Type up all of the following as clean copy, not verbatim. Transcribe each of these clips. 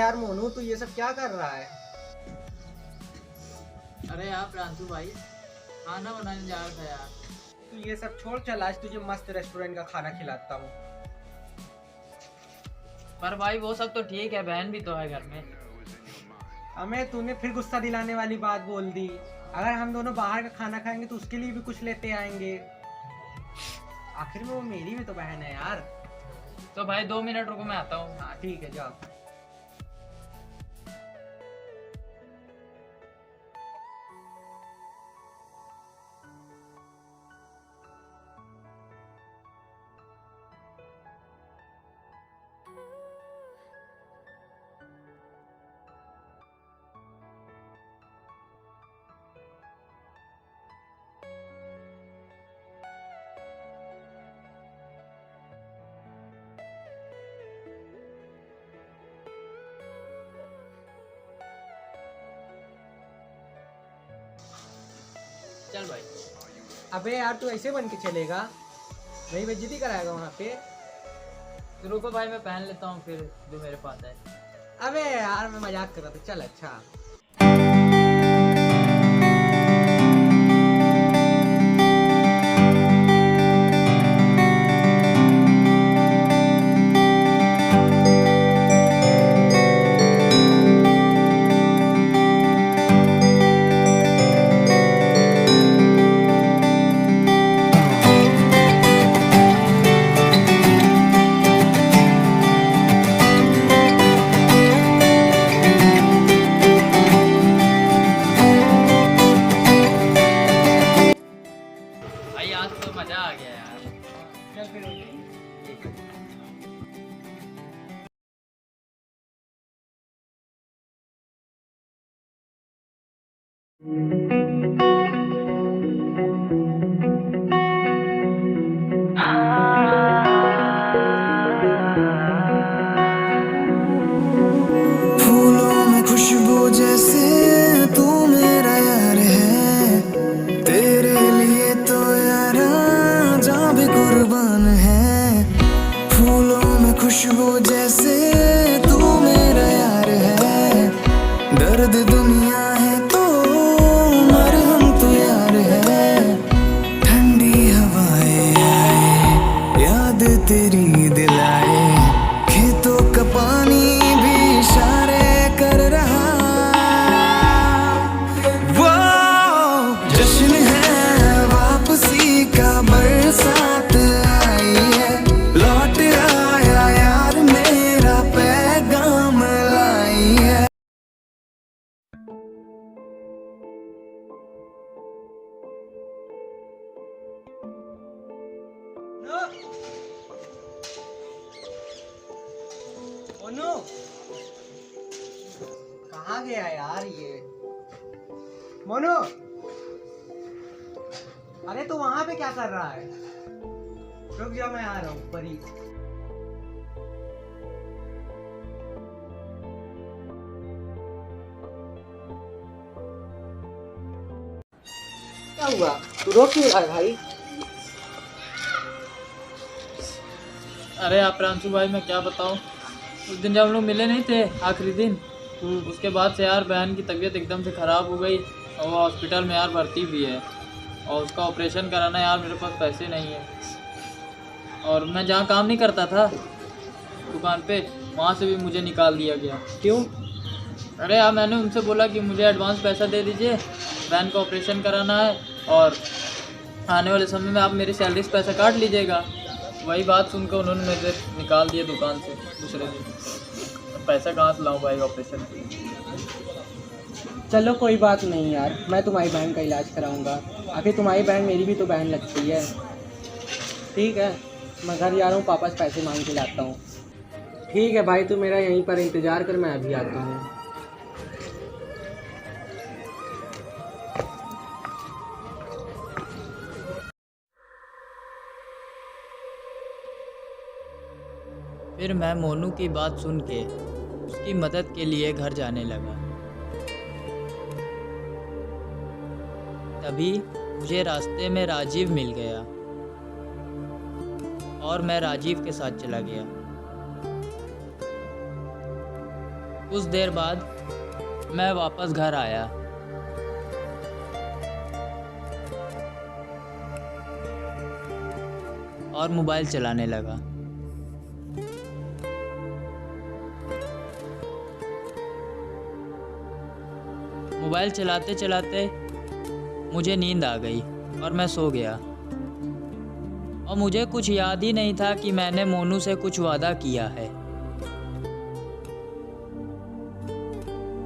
यार मोनू, तू ये सब क्या कर रहा है? अरे यार प्रांशु भाई, खाना बनाने जा रहा था यार। तू ये सब छोड़, चल आज तुझे मस्त रेस्टोरेंट का खाना खिलाता हूँ। पर भाई वो सब तो ठीक है, बहन भी तो है घर में। हमें तूने फिर गुस्सा दिलाने वाली बात बोल दी। अगर हम दोनों बाहर का खाना खाएंगे तो उसके लिए भी कुछ लेते आएंगे। आखिर में वो मेरी भी तो बहन है यार। तो भाई 2 मिनट रुको, मैं आता हूँ। हाँ ठीक है, जाओ। चल भाई। अबे यार, तू ऐसे बन के चलेगा? वही बेइज्जती कराएगा वहाँ पे? तो रुको भाई, मैं पहन लेता हूँ फिर जो मेरे पास है। अबे यार, मैं मजाक कर रहा था। चल अच्छा। भाई आज तो मजा आ गया यार। चल फिर ठीक है। फूलों में खुशबू जैसे तू मेरा यार है, तेरे लिए तो यारा जान भी कुर्बान है। फूलों में खुशबू जैसे तू मेरा यार है, दर्द दुनिया है तो मरहम तू यार है। ठंडी हवाएं आए, याद तेरी दिलाए, खेतों का पानी भी इशारे कर रहा। वो जश्न है वापसी का, बरसात आई है, लौट आया यार मेरा पैगाम लाई है। मोनू, कहाँ गया यार ये? मोनू, अरे तू वहां पे क्या कर रहा है? रुक जा, मैं आ रहा हूँ परी। क्या हुआ? तू रो क्यों रहा है भाई? अरे आप प्रांशु भाई, मैं क्या बताऊँ, उस दिन जब हम लोग मिले नहीं थे आखिरी दिन, उसके बाद से यार बहन की तबीयत एकदम से ख़राब हो गई और वो हॉस्पिटल में यार भर्ती भी है और उसका ऑपरेशन कराना यार मेरे पास पैसे नहीं है। और मैं जहाँ काम नहीं करता था दुकान पे, वहाँ से भी मुझे निकाल दिया गया। क्यों? अरे यार मैंने उनसे बोला कि मुझे एडवांस पैसा दे दीजिए, बहन का ऑपरेशन कराना है और आने वाले समय में आप मेरी सैलरी से पैसा काट लीजिएगा। वही बात सुनकर उन्होंने मुझे निकाल दिया दुकान से दूसरे दिन। पैसा कहाँ से लाऊं भाई ऑपरेशन के लिए? चलो कोई बात नहीं यार, मैं तुम्हारी बहन का इलाज कराऊंगा। आखिर तुम्हारी बहन मेरी भी तो बहन लगती है। ठीक है, मैं घर जा रहा हूँ, पापा से पैसे मांग के लाता हूँ। ठीक है भाई, तू मेरा यहीं पर इंतज़ार कर, मैं अभी आता हूँ। फिर मैं मोनू की बात सुन के उसकी मदद के लिए घर जाने लगा। तभी मुझे रास्ते में राजीव मिल गया और मैं राजीव के साथ चला गया। कुछ देर बाद मैं वापस घर आया। और मोबाइल चलाने लगा। मोबाइल चलाते चलाते मुझे नींद आ गई और मैं सो गया। और मुझे कुछ याद ही नहीं था कि मैंने मोनू से कुछ वादा किया है।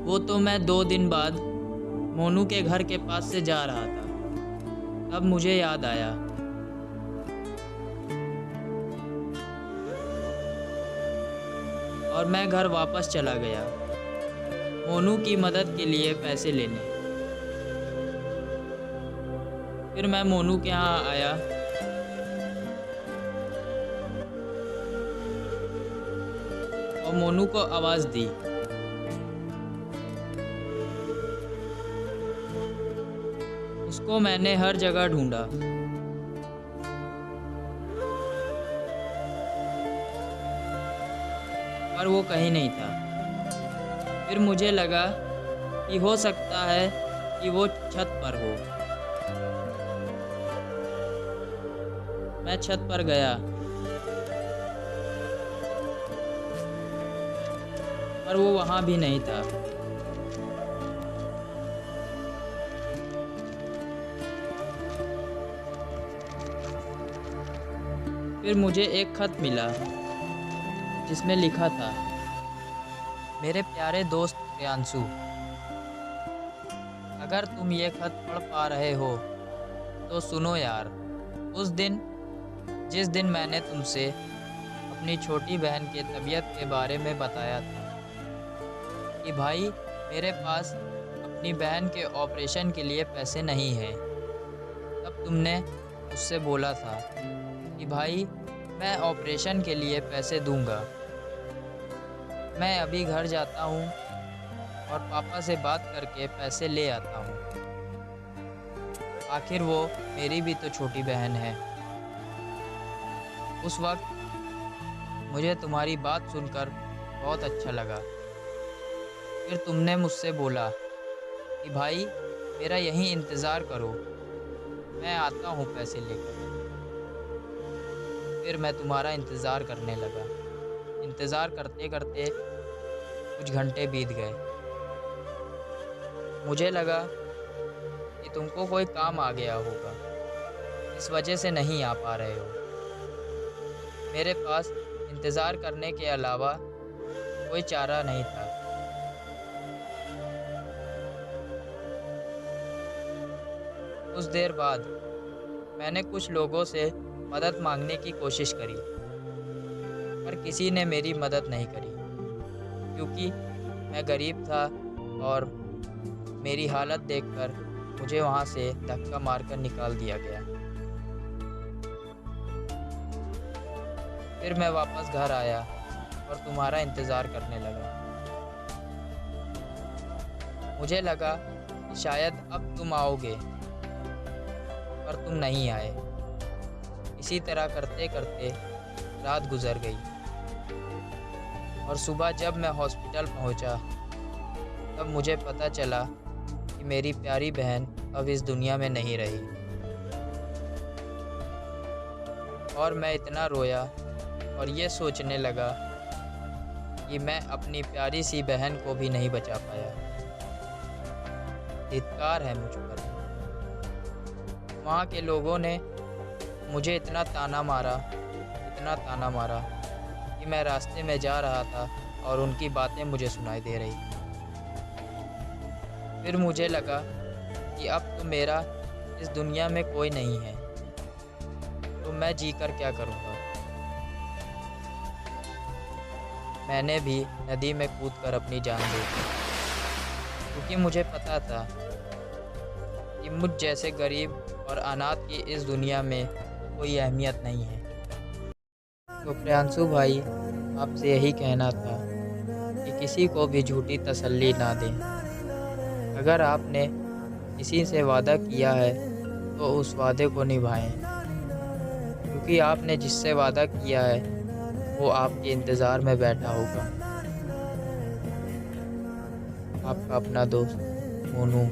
वो तो मैं 2 दिन बाद मोनू के घर के पास से जा रहा था, तब मुझे याद आया। और मैं घर वापस चला गया मोनू की मदद के लिए पैसे लेने। फिर मैं मोनू के यहाँ आया और मोनू को आवाज़ दी। उसको मैंने हर जगह ढूंढा, पर वो कहीं नहीं था। फिर मुझे लगा कि हो सकता है कि वो छत पर हो। मैं छत पर गया, पर वो वहाँ भी नहीं था। फिर मुझे एक खत मिला जिसमें लिखा था, मेरे प्यारे दोस्त प्रियांशु, अगर तुम ये खत पढ़ पा रहे हो तो सुनो यार। उस दिन जिस दिन मैंने तुमसे अपनी छोटी बहन के तबीयत के बारे में बताया था कि भाई मेरे पास अपनी बहन के ऑपरेशन के लिए पैसे नहीं हैं, तब तुमने मुझसे बोला था कि भाई मैं ऑपरेशन के लिए पैसे दूंगा। मैं अभी घर जाता हूँ और पापा से बात करके पैसे ले आता हूँ। आखिर वो मेरी भी तो छोटी बहन है। उस वक्त मुझे तुम्हारी बात सुनकर बहुत अच्छा लगा। फिर तुमने मुझसे बोला कि भाई मेरा यहीं इंतज़ार करो, मैं आता हूँ पैसे लेकर। फिर मैं तुम्हारा इंतज़ार करने लगा। इंतज़ार करते करते कुछ घंटे बीत गए। मुझे लगा कि तुमको कोई काम आ गया होगा, इस वजह से नहीं आ पा रहे हो। मेरे पास इंतज़ार करने के अलावा कोई चारा नहीं था। कुछ देर बाद मैंने कुछ लोगों से मदद मांगने की कोशिश करी, पर किसी ने मेरी मदद नहीं करी, क्योंकि मैं गरीब था और मेरी हालत देखकर मुझे वहाँ से धक्का मारकर निकाल दिया गया। फिर मैं वापस घर आया और तुम्हारा इंतज़ार करने लगा। मुझे लगा कि शायद अब तुम आओगे, पर तुम नहीं आए। इसी तरह करते करते रात गुजर गई और सुबह जब मैं हॉस्पिटल पहुंचा, तब मुझे पता चला कि मेरी प्यारी बहन अब इस दुनिया में नहीं रही। और मैं इतना रोया और ये सोचने लगा कि मैं अपनी प्यारी सी बहन को भी नहीं बचा पाया। धिक्कार है मुझ पर। वहाँ के लोगों ने मुझे इतना ताना मारा कि मैं रास्ते में जा रहा था और उनकी बातें मुझे सुनाई दे रही। फिर मुझे लगा कि अब तो मेरा इस दुनिया में कोई नहीं है, तो मैं जीकर क्या करूँगा। मैंने भी नदी में कूदकर अपनी जान दे दी, क्योंकि मुझे पता था कि मुझ जैसे गरीब और अनाथ की इस दुनिया में कोई अहमियत नहीं है। तो प्रियांशु भाई, आपसे यही कहना था कि किसी को भी झूठी तसल्ली ना दें। अगर आपने किसी से वादा किया है तो उस वादे को निभाएं, क्योंकि आपने जिससे वादा किया है वो आपके इंतज़ार में बैठा होगा। आपका अपना दोस्त मोनू।